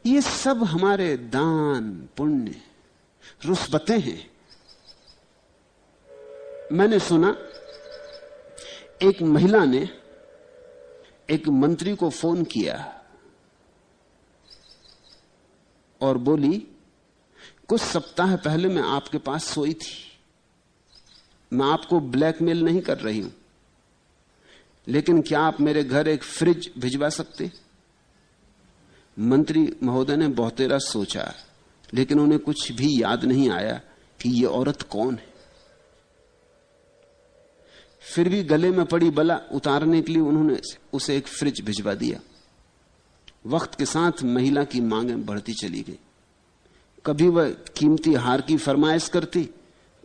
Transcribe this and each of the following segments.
ये सब हमारे दान पुण्य रुस्बतें हैं। मैंने सुना एक महिला ने एक मंत्री को फोन किया और बोली, कुछ सप्ताह पहले मैं आपके पास सोई थी, मैं आपको ब्लैकमेल नहीं कर रही हूं, लेकिन क्या आप मेरे घर एक फ्रिज भिजवा सकते? मंत्री महोदय ने बहुत देर सोचा, लेकिन उन्हें कुछ भी याद नहीं आया कि ये औरत कौन है। फिर भी गले में पड़ी बला उतारने के लिए उन्होंने उसे एक फ्रिज भिजवा दिया। वक्त के साथ महिला की मांगें बढ़ती चली गई। कभी वह कीमती हार की फरमाइश करती,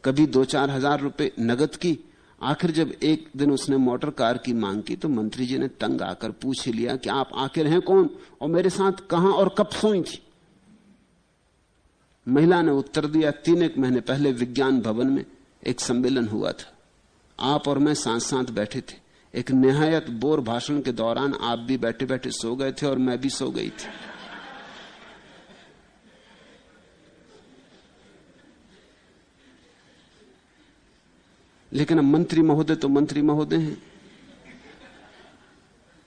कभी 2-4 हजार रुपए नगद की। आखिर जब एक दिन उसने मोटर कार की मांग की तो मंत्री जी ने तंग आकर पूछ लिया कि आप आखिर हैं कौन और मेरे साथ कहां और कब सोई थी? महिला ने उत्तर दिया, 3-1 महीने पहले विज्ञान भवन में एक सम्मेलन हुआ था, आप और मैं साथ साथ बैठे थे। एक निहायत बोर भाषण के दौरान आप भी बैठे बैठे सो गए थे और मैं भी सो गई थी। लेकिन अब मंत्री महोदय तो मंत्री महोदय हैं,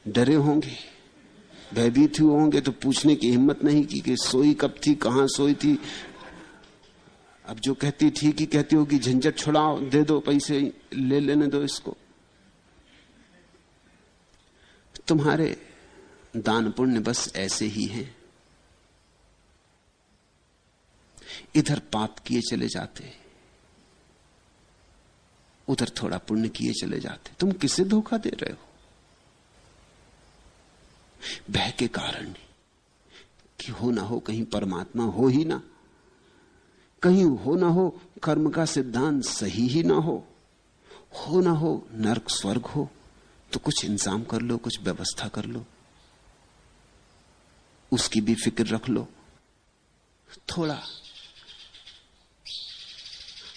डरे होंगे, भयभीत हुए होंगे, तो पूछने की हिम्मत नहीं की कि सोई कब थी, कहां सोई थी। अब जो कहती ठीक ही कहती होगी, झंझट छुड़ाओ, दे दो पैसे, ले लेने दो इसको। तुम्हारे दान पुण्य बस ऐसे ही हैं, इधर पाप किए चले जाते, उधर थोड़ा पुण्य किए चले जाते। तुम किसे धोखा दे रहे हो? भय के कारण कि हो ना हो कहीं परमात्मा हो ही ना, कहीं हो ना हो कर्म का सिद्धांत सही ही ना हो ना हो नरक स्वर्ग हो। तो कुछ इंतजाम कर लो, कुछ व्यवस्था कर लो, उसकी भी फिक्र रख लो। थोड़ा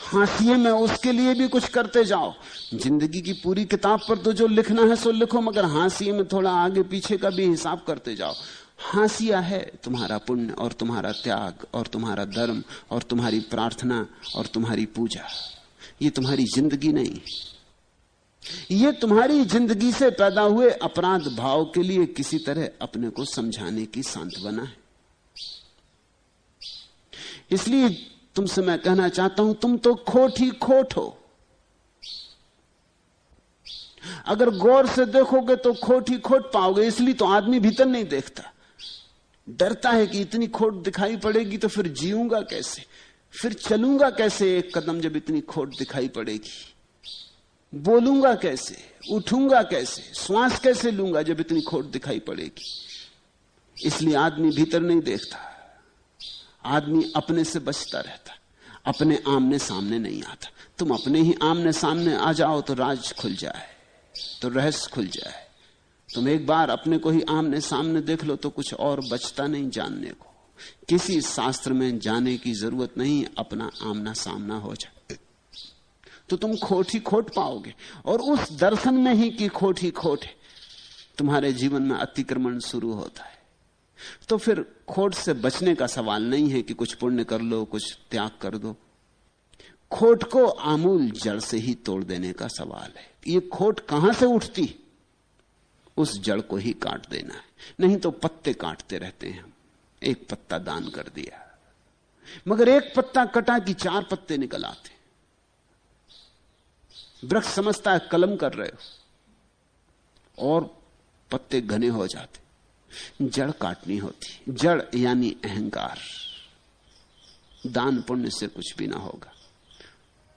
हाशिए में उसके लिए भी कुछ करते जाओ। जिंदगी की पूरी किताब पर तो जो लिखना है सो लिखो, मगर हाशिए में थोड़ा आगे पीछे का भी हिसाब करते जाओ। हाशिया है तुम्हारा पुण्य और तुम्हारा त्याग और तुम्हारा धर्म और तुम्हारी प्रार्थना और तुम्हारी पूजा। ये तुम्हारी जिंदगी नहीं, ये तुम्हारी जिंदगी से पैदा हुए अपराध भाव के लिए किसी तरह अपने को समझाने की सांत्वना है। इसलिए तुमसे मैं कहना चाहता हूं, तुम तो खोट ही खोट हो। अगर गौर से देखोगे तो खोट ही खोट पाओगे। इसलिए तो आदमी भीतर नहीं देखता, डरता है कि इतनी खोट दिखाई पड़ेगी तो फिर जीऊंगा कैसे, फिर चलूंगा कैसे एक कदम जब इतनी खोट दिखाई पड़ेगी, बोलूंगा कैसे, उठूंगा कैसे, श्वास कैसे लूंगा जब इतनी खोट दिखाई पड़ेगी। इसलिए आदमी भीतर नहीं देखता, आदमी अपने से बचता रहता, अपने आमने सामने नहीं आता। तुम अपने ही आमने सामने आ जाओ तो राज खुल जाए, तो रहस्य खुल जाए। तुम एक बार अपने को ही आमने सामने देख लो तो कुछ और बचता नहीं जानने को। किसी शास्त्र में जाने की जरूरत नहीं, अपना आमना सामना हो जाए तो तुम खोट ही खोट पाओगे। और उस दर्शन में ही कि खोट ही खोट है, तुम्हारे जीवन में अतिक्रमण शुरू होता है। तो फिर खोट से बचने का सवाल नहीं है कि कुछ पुण्य कर लो, कुछ त्याग कर दो। खोट को आमूल जड़ से ही तोड़ देने का सवाल है। ये खोट कहां से उठती, उस जड़ को ही काट देना है। नहीं तो पत्ते काटते रहते हैं हम। एक पत्ता दान कर दिया, मगर एक पत्ता कटा कि 4 पत्ते निकल आते। वृक्ष समझता है कलम कर रहे हो और पत्ते घने हो जाते। जड़ काटनी होती, जड़ यानी अहंकार। दान पुण्य से कुछ भी ना होगा,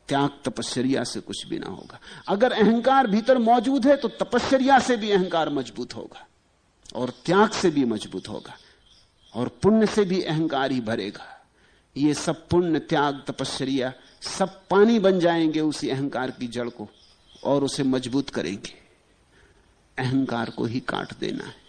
त्याग तपश्चर्या से कुछ भी ना होगा। अगर अहंकार भीतर मौजूद है तो तपश्चर्या से भी अहंकार मजबूत होगा और त्याग से भी मजबूत होगा और पुण्य से भी अहंकार ही भरेगा। ये सब पुण्य, त्याग, तपश्चर्या सब पानी बन जाएंगे उसी अहंकार की जड़ को और उसे मजबूत करेंगे। अहंकार को ही काट देना है।